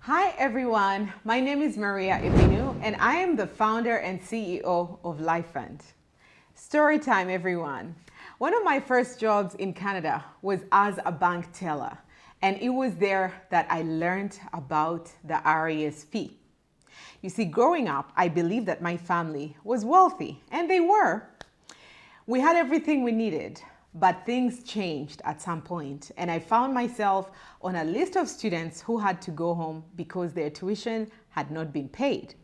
Hi everyone, my name is Maria Ibinu and I am the founder and CEO of LifeFund. Story time everyone. One of my first jobs in Canada was as a bank teller, and it was there that I learned about the RESP. You see, growing up, I believed that my family was wealthy, and they were. We had everything we needed. But things changed at some point, and I found myself on a list of students who had to go home because their tuition had not been paid.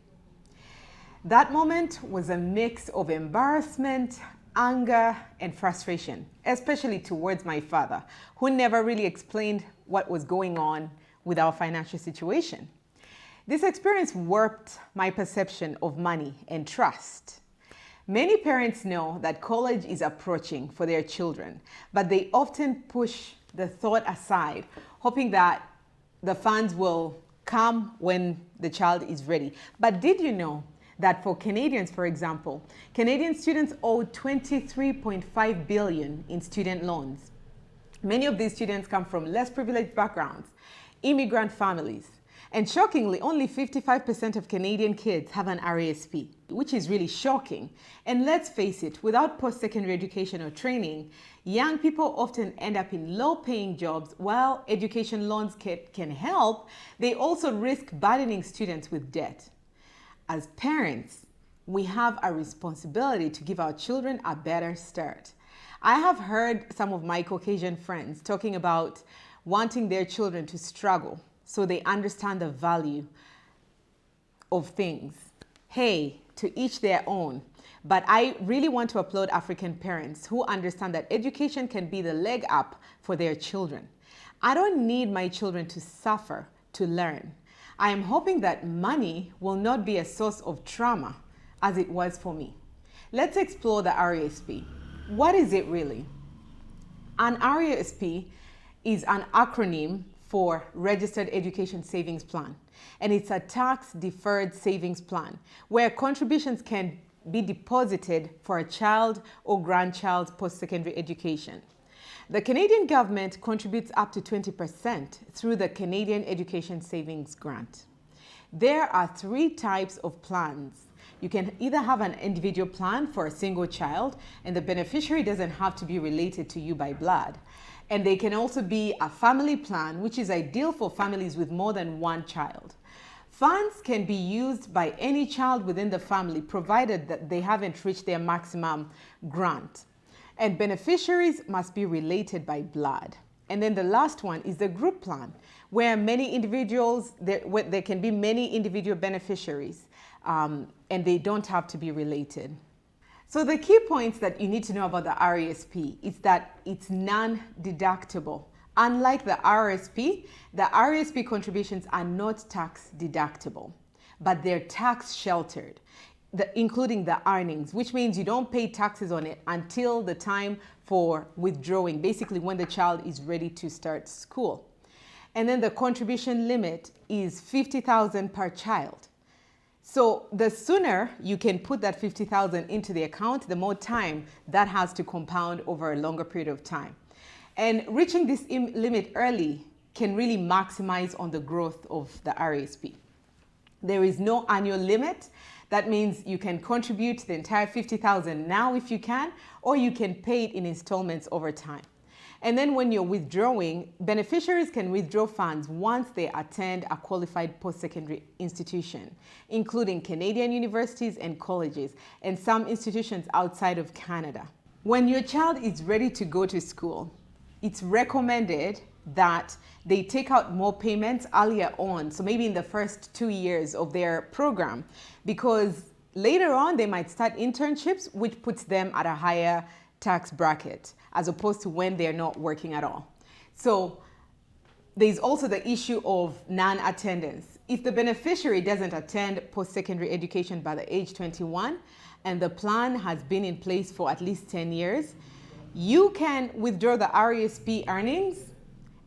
That moment was a mix of embarrassment, anger, and frustration, especially towards my father, who never really explained what was going on with our financial situation. This experience warped my perception of money and trust. Many parents know that college is approaching for their children, but they often push the thought aside, hoping that the funds will come when the child is ready. But did you know that for Canadians, for example, Canadian students owe $23.5 billion in student loans? Many of these students come from less privileged backgrounds, immigrant families. And shockingly, only 55% of Canadian kids have an RESP, which is really shocking. And let's face it, without post-secondary education or training, young people often end up in low-paying jobs. While education loans can help, they also risk burdening students with debt. As parents, we have a responsibility to give our children a better start. I have heard some of my Caucasian friends talking about wanting their children to struggle so they understand the value of things. Hey, to each their own. But I really want to applaud African parents who understand that education can be the leg up for their children. I don't need my children to suffer to learn. I am hoping that money will not be a source of trauma as it was for me. Let's explore the RESP. What is it really? An RESP is an acronym for Registered Education Savings Plan. And it's a tax-deferred savings plan where contributions can be deposited for a child or grandchild's post-secondary education. The Canadian government contributes up to 20% through the Canadian Education Savings Grant. There are 3 types of plans. You can either have an individual plan for a single child, and the beneficiary doesn't have to be related to you by blood. And they can also be a family plan, which is ideal for families with more than one child. Funds can be used by any child within the family, provided that they haven't reached their maximum grant. And beneficiaries must be related by blood. And then the last one is the group plan, where there can be many individual beneficiaries, and they don't have to be related. So the key points that you need to know about the RESP is that it's non-deductible. Unlike the RESP contributions are not tax deductible, but they're tax sheltered, including the earnings, which means you don't pay taxes on it until the time for withdrawing, basically when the child is ready to start school. And then the contribution limit is $50,000 per child. So the sooner you can put that $50,000 into the account, the more time that has to compound over a longer period of time. And reaching this limit early can really maximize on the growth of the RESP. There is no annual limit. That means you can contribute the entire $50,000 now if you can, or you can pay it in installments over time. And then when you're withdrawing, beneficiaries can withdraw funds once they attend a qualified post-secondary institution, including Canadian universities and colleges, and some institutions outside of Canada. When your child is ready to go to school, it's recommended that they take out more payments earlier on, so maybe in the first 2 years of their program, because later on they might start internships, which puts them at a higher tax bracket as opposed to when they're not working at all. So there's also the issue of non-attendance. If the beneficiary doesn't attend post-secondary education by the age 21 and the plan has been in place for at least 10 years, you can withdraw the RESP earnings,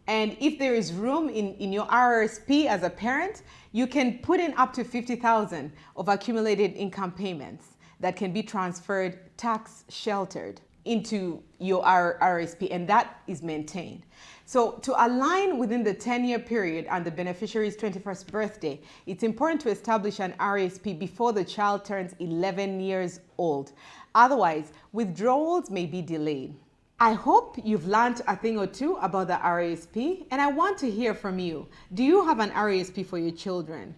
and if there is room in your RESP as a parent, you can put in up to $50,000 of accumulated income payments that can be transferred tax sheltered. into your RSP, and that is maintained. So to align within the 10-year period and the beneficiary's 21st birthday, it's important to establish an RSP before the child turns 11 years old. Otherwise, withdrawals may be delayed. I hope you've learned a thing or two about the RESP, and I want to hear from you. Do you have an RESP for your children?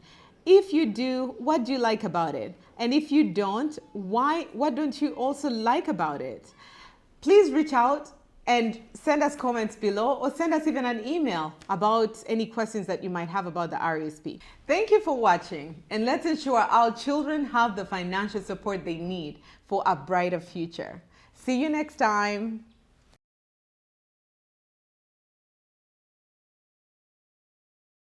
If you do, what do you like about it? And if you don't, what don't you also like about it? Please reach out and send us comments below, or send us even an email about any questions that you might have about the RESP. Thank you for watching, and let's ensure our children have the financial support they need for a brighter future. See you next time.